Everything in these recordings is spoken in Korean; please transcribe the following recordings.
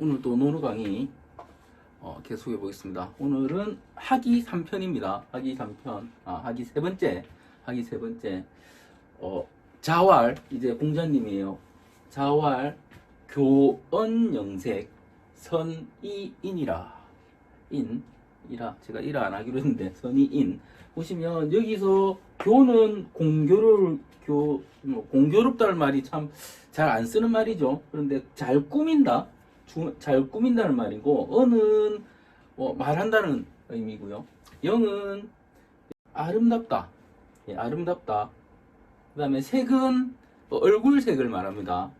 오늘 또 논어 강의 계속해 보겠습니다. 오늘은 학기 3편입니다. 학기 3편, 학기 세 번째, 자활, 이제 공자님이에요. 자활, 교언영색, 선이인이라. 인이라, 제가 이라 안 하기로 했는데, 선이인. 보시면, 여기서 교는 공교롭다는 말이 참 잘 안 쓰는 말이죠. 그런데 잘 꾸민다. 잘 꾸민다는 말이고, 언은 말한다는 의미고요. 영은 아름답다. 예, 아름답다. 그 다음에 색은 얼굴색을 말합니다.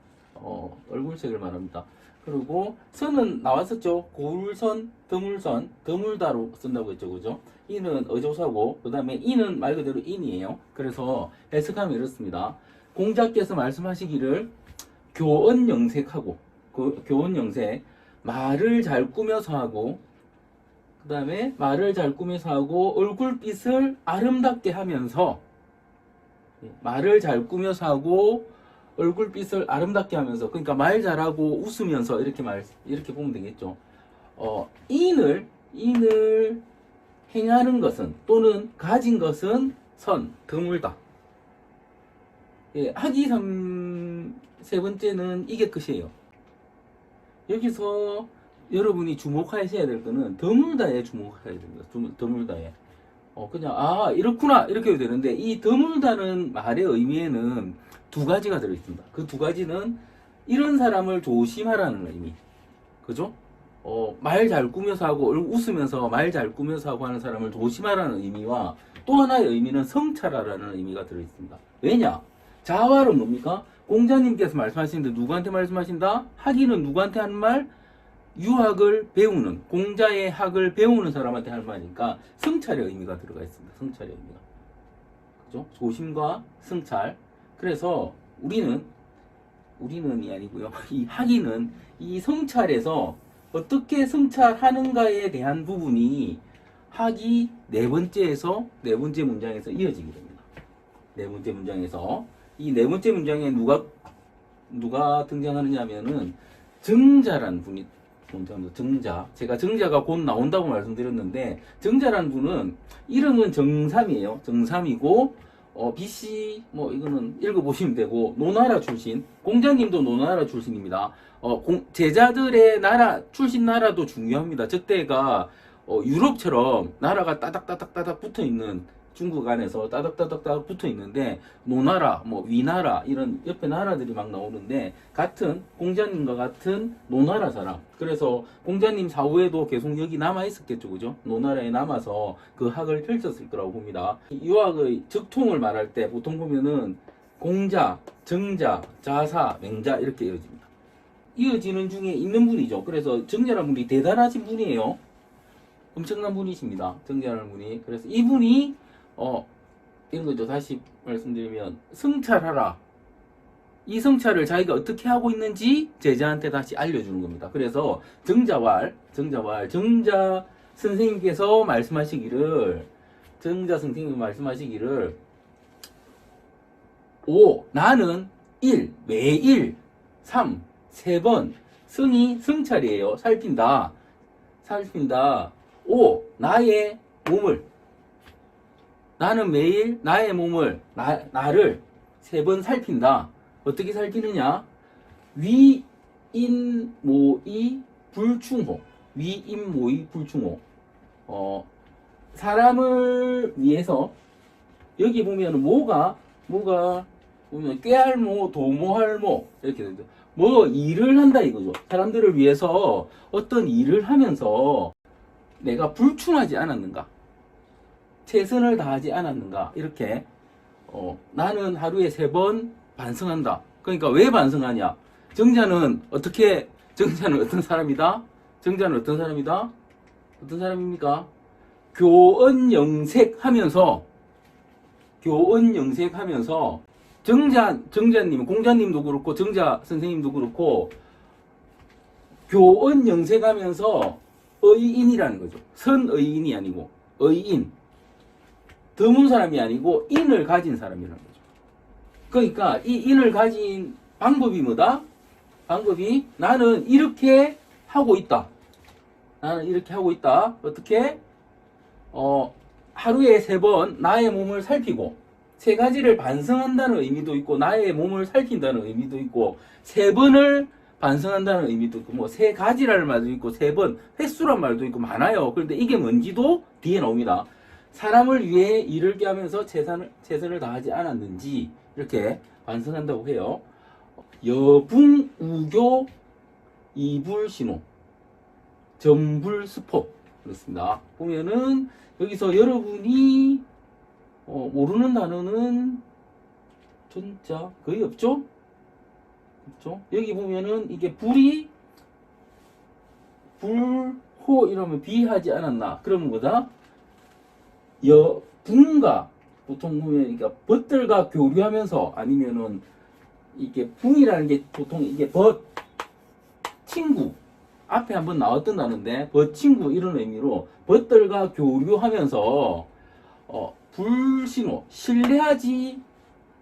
얼굴색을 말합니다. 그리고 선은 나왔었죠. 고울선, 드물선, 드물다로 쓴다고 했죠. 그죠? 이는 어조사고, 그 다음에 이는 말 그대로 인이에요. 그래서 해석하면 이렇습니다. 공자께서 말씀하시기를 교언영색하고, 교언영색, 말을 잘 꾸며서 하고, 그 다음에 말을 잘 꾸며서 하고, 얼굴빛을 아름답게 하면서, 말을 잘 꾸며서 하고, 얼굴빛을 아름답게 하면서, 그러니까 말 잘하고 웃으면서 이렇게 보면 되겠죠. 인을 행하는 것은, 또는 가진 것은 드물다. 예, 학기 세 번째는 이게 끝이에요. 여기서 여러분이 주목하셔야 될 거는 드물다에 주목하셔야 됩니다. 드물다에. 그냥, 이렇구나. 이렇게 해도 되는데, 이 드물다는 말의 의미에는 두 가지가 들어있습니다. 그 두 가지는 이런 사람을 조심하라는 의미. 그죠? 말 잘 꾸며서 하고, 웃으면서 말 잘 꾸며서 하고 하는 사람을 조심하라는 의미와 또 하나의 의미는 성찰하라는 의미가 들어있습니다. 왜냐? 자활은 뭡니까? 공자님께서 말씀하시는데 누구한테 말씀하신다? 학위는 누구한테 하는 말? 유학을 배우는, 공자의 학을 배우는 사람한테 하는 말이니까 성찰의 의미가 들어가 있습니다. 성찰의 의미가. 그죠? 조심과 성찰. 그래서 우리는이 아니고요. 이 학위는 이 성찰에서 어떻게 성찰하는가에 대한 부분이 학위 네 번째 문장에서 이어지게 됩니다. 네 번째 문장에서. 이 네 번째 문장에 누가 등장하느냐 하면은 정자라는 분이 등장합니다. 정자. 제가 정자가 곧 나온다고 말씀드렸는데, 정자라는 분은 이름은 정삼이에요. 정삼이고, BC, 이거는 읽어보시면 되고, 노나라 출신, 공자님도 노나라 출신입니다. 제자들의 출신 나라도 중요합니다. 저때가, 유럽처럼 나라가 따닥따닥따닥 붙어 있는, 중국 안에서 따닥따닥따닥 붙어 있는데, 노나라, 위나라, 이런 옆에 나라들이 막 나오는데, 공자님과 같은 노나라 사람. 그래서 공자님 사후에도 계속 여기 남아있었겠죠, 그죠? 노나라에 남아서 그 학을 펼쳤을 거라고 봅니다. 유학의 적통을 말할 때 보통 보면은 공자, 정자, 자사, 맹자 이렇게 이어집니다. 이어지는 중에 있는 분이죠. 그래서 정자라는 분이 대단하신 분이에요. 엄청난 분이십니다. 정자라는 분이. 그래서 이분이 이런 거죠. 다시 말씀드리면 성찰하라. 이 성찰을 자기가 어떻게 하고 있는지 제자한테 다시 알려주는 겁니다. 그래서 정자 선생님께서 말씀하시기를 나는 1, 매일 3, 3번 승이 성찰이에요. 살핀다. 5, 나는 매일 나의 몸을, 나를 3번 살핀다. 어떻게 살피느냐? 위인모의 불충호. 사람을 위해서, 여기 보면 모가 보면 꾀할모, 도모할모, 이렇게 됩니다. 일을 한다 이거죠. 사람들을 위해서 어떤 일을 하면서 내가 불충하지 않았는가? 최선을 다하지 않았는가? 이렇게, 나는 하루에 3번 반성한다. 그러니까 왜 반성하냐? 정자는 어떤 사람이다? 어떤 사람입니까? 교언영색하면서, 정자님, 공자님도 그렇고, 정자 선생님도 그렇고, 교언영색하면서 의인이라는 거죠. 선의인이 아니고, 의인. 드문 사람이 아니고, 인을 가진 사람이라는 거죠. 그러니까, 이 인을 가진 방법이 뭐다? 나는 이렇게 하고 있다. 나는 이렇게 하고 있다. 어떻게? 하루에 3번 나의 몸을 살피고 3가지를 반성한다는 의미도 있고 나의 몸을 살핀다는 의미도 있고 3번을 반성한다는 의미도 있고 뭐 3가지라는 말도 있고 3번 횟수란 말도 있고 많아요. 그런데 이게 뭔지도 뒤에 나옵니다. 사람을 위해 일을 꾀하면서 최선을 다하지 않았는지 이렇게 반성한다고 해요. 여붕우교 이불신호 점불스포 그렇습니다. 보면은 여기서 여러분이 모르는 단어는 진짜 거의 없죠? 없죠? 여기 보면은 이게 불이 불호 이러면 비하지 않았나? 그러면 뭐다? 붕가 보통 보면 그러니까 벗들과 교류하면서 아니면은 이게 붕이라는 게 보통 이게 친구 앞에 한번 나왔던 단어인데 친구 이런 의미로 벗들과 교류하면서 불신호 신뢰하지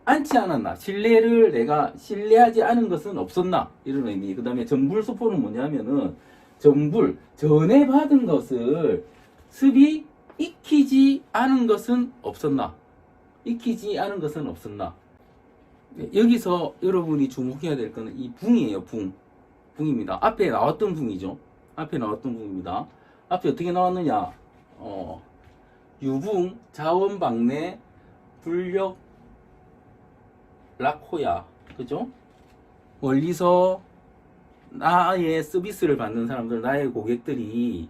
않지 않았나 신뢰를 내가 신뢰하지 않은 것은 없었나 이런 의미. 그 다음에 전불수포는 뭐냐면은 전불 전에 받은 것을 습이 익히지 않은 것은 없었나 익히지 않은 것은 없었나. 여기서 여러분이 주목해야 될 거는 이 붕이에요. 붕입니다. 앞에 나왔던 붕이죠. 앞에 나왔던 붕입니다. 앞에 어떻게 나왔느냐? 유붕, 자원방내, 불력, 락호야. 그죠? 멀리서 나의 서비스를 받는 사람들, 나의 고객들이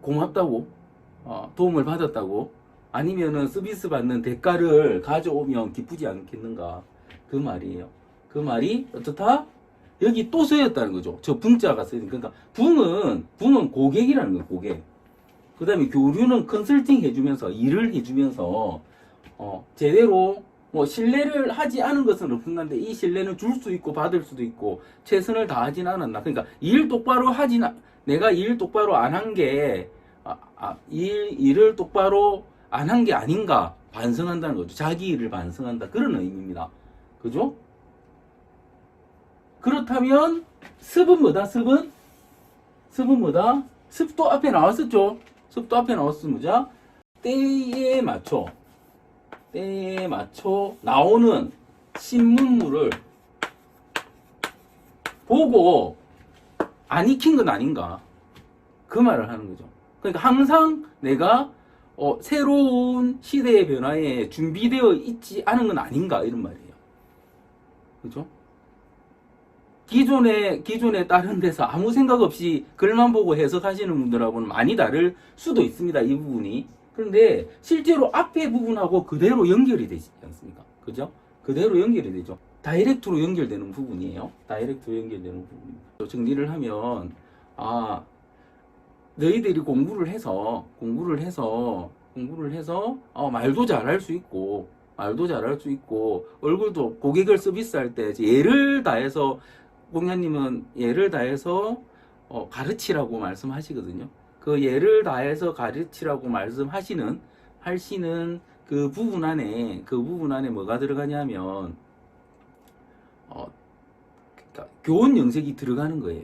고맙다고, 도움을 받았다고, 아니면은 서비스 받는 대가를 가져오면 기쁘지 않겠는가? 그 말이에요. 그 말이 어떻다? 여기 또 쓰였다는 거죠. 저 붕자가 쓰이니까. 그러니까 붕은 고객이라는 거예요. 고객. 그 다음에 교류는 컨설팅 해주면서 일을 해주면서 제대로 뭐 신뢰를 하지 않은 것은 없는데 이 신뢰는 줄 수 있고 받을 수도 있고 최선을 다하진 않았나. 그러니까 일 똑바로 내가 일 똑바로 안 한 게 일을 똑바로 안 한 게 아닌가 반성한다는 거죠. 자기 일을 반성한다 그런 의미입니다. 그죠? 그렇다면 습은 뭐다? 습은 뭐다? 습도 앞에 나왔었죠. 습도 앞에 나왔으면 뭐죠? 때에 맞춰 나오는 신문물을 보고 안 익힌 건 아닌가 그 말을 하는 거죠. 그러니까 항상 내가 새로운 시대의 변화에 준비되어 있지 않은 건 아닌가 이런 말이에요. 그죠? 기존에 다른 데서 아무 생각 없이 글만 보고 해석하시는 분들하고는 많이 다를 수도 있습니다. 이 부분이. 그런데 실제로 앞에 부분하고 그대로 연결이 되지 않습니까? 그죠? 그대로 연결이 되죠. 다이렉트로 연결되는 부분이에요. 다이렉트로 연결되는 부분입니다. 정리를 하면 너희들이 공부를 해서 말도 잘할 수 있고 얼굴도 고객을 서비스할 때 예를 다해서 공자님은 예를 다해서 가르치라고 말씀하시거든요. 그 예를 다해서 가르치라고 말씀하시는 그 부분 안에 뭐가 들어가냐면 그러니까 교훈 영색이 들어가는 거예요.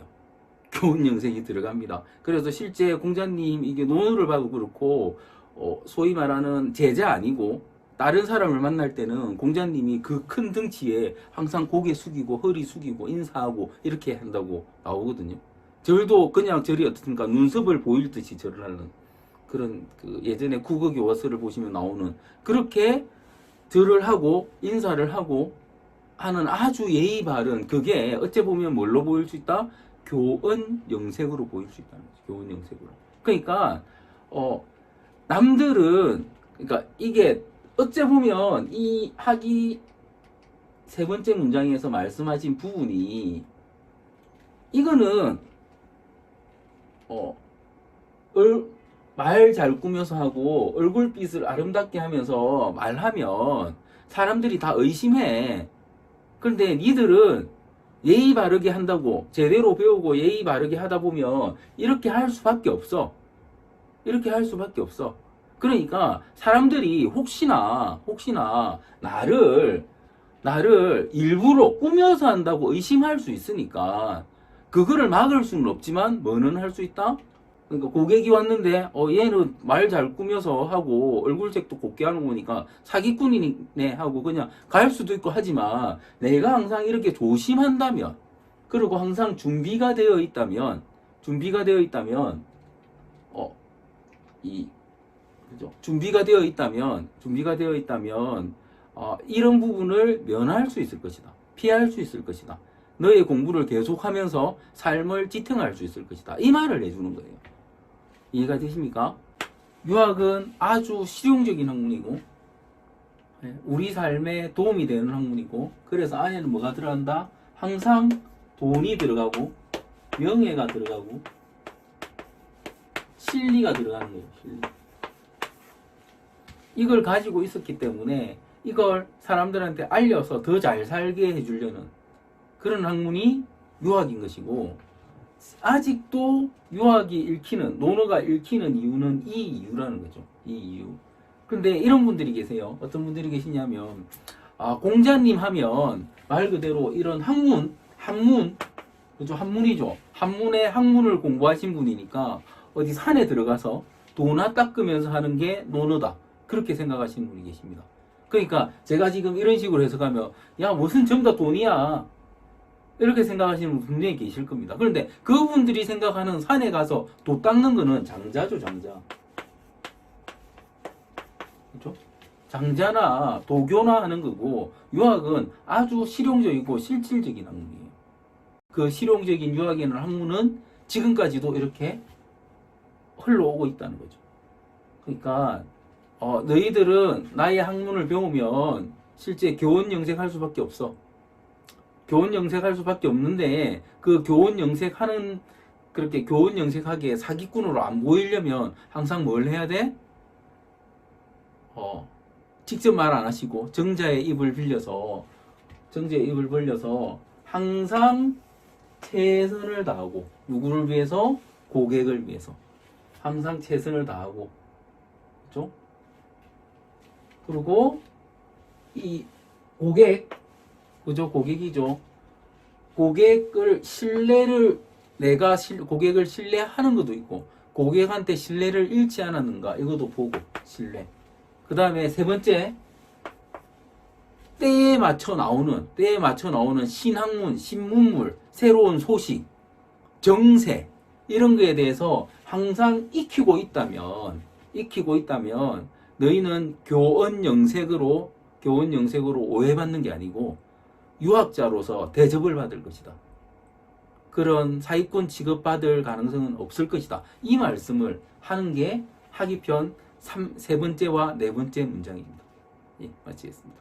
교훈 영색이 들어갑니다. 그래서 실제 공자님 이게 논어를 봐도 그렇고 소위 말하는 제자 아니고 다른 사람을 만날 때는 공자님이 그 큰 등치에 항상 고개 숙이고 허리 숙이고 인사하고 이렇게 한다고 나오거든요. 절도 그냥 절이 어떻습니까? 눈썹을 보일 듯이 절을 하는 그런 그 예전에 국어교과서를 보시면 나오는 그렇게 절을 하고 인사를 하고 하는 아주 예의 바른 그게 어째 보면 뭘로 보일 수 있다? 교언 영색으로 보일 수 있다는 거죠. 교언 영색으로. 그러니까 남들은 그러니까 이게 어째 보면 이 학이 3번째 문장에서 말씀하신 부분이 이거는 말 잘 꾸며서 하고 얼굴빛을 아름답게 하면서 말하면 사람들이 다 의심해. 그런데 니들은 예의 바르게 한다고 제대로 배우고 예의 바르게 하다 보면 이렇게 할 수밖에 없어. 이렇게 할 수밖에 없어. 그러니까 사람들이 혹시나 나를 일부러 꾸며서 한다고 의심할 수 있으니까 그거를 막을 수는 없지만 뭐는 할 수 있다? 그러니까 고객이 왔는데 얘는 말 잘 꾸며서 하고 얼굴색도 곱게 하는 거 보니까 사기꾼이네 하고 그냥 갈 수도 있고 하지만 내가 항상 이렇게 조심한다면 그리고 항상 준비가 되어 있다면 그죠? 준비가 되어 있다면 이런 부분을 면할 수 있을 것이다. 피할 수 있을 것이다. 너의 공부를 계속하면서 삶을 지탱할 수 있을 것이다. 이 말을 해주는 거예요. 이해가 되십니까? 유학은 아주 실용적인 학문이고 우리 삶에 도움이 되는 학문이고 그래서 안에는 뭐가 들어간다? 항상 돈이 들어가고 명예가 들어가고 실리가 들어가는 거예요. 실리. 이걸 가지고 있었기 때문에 이걸 사람들한테 알려서 더 잘 살게 해주려는 그런 학문이 유학인 것이고 아직도 유학이 읽히는 논어가 읽히는 이유는 이 이유라는 거죠. 이 이유. 근데 이런 분들이 계세요. 어떤 분들이 계시냐면 공자님 하면 말 그대로 이런 한문 그죠? 한문이죠. 한문의 학문을 공부하신 분이니까 어디 산에 들어가서 도나 닦으면서 하는 게 논어다. 그렇게 생각하시는 분이 계십니다. 그러니까 제가 지금 이런 식으로 해석하면 야 무슨 전부 다 돈이야. 이렇게 생각하시는 분 분명히 계실 겁니다. 그런데 그분들이 생각하는 산에 가서 도 닦는 거는 장자죠, 장자. 그렇죠? 장자나 도교나 하는 거고 유학은 아주 실용적이고 실질적인 학문이에요. 그 실용적인 유학이라는 학문은 지금까지도 이렇게 흘러오고 있다는 거죠. 그러니까 너희들은 나의 학문을 배우면 실제 교원 영색할 수밖에 없어. 교원 영색할 수밖에 없는데 그 교원 영색하는 그렇게 교원 영색하게 사기꾼으로 안 보이려면 항상 뭘 해야 돼? 직접 말 안 하시고 정자의 입을 벌려서 항상 최선을 다하고 누구를 위해서? 고객을 위해서 항상 최선을 다하고 그렇죠? 그리고 이 고객 그죠? 고객이죠. 고객을 고객을 신뢰하는 것도 있고, 고객한테 신뢰를 잃지 않았는가, 이것도 보고, 신뢰. 그 다음에 세 번째, 때에 맞춰 나오는 신학문, 신문물, 새로운 소식, 정세, 이런 거에 대해서 항상 익히고 있다면, 너희는 교원 영색으로 오해받는 게 아니고, 유학자로서 대접을 받을 것이다. 그런 사기꾼 취급받을 가능성은 없을 것이다. 이 말씀을 하는 게 학위편 세 번째와 네 번째 문장입니다. 예, 마치겠습니다.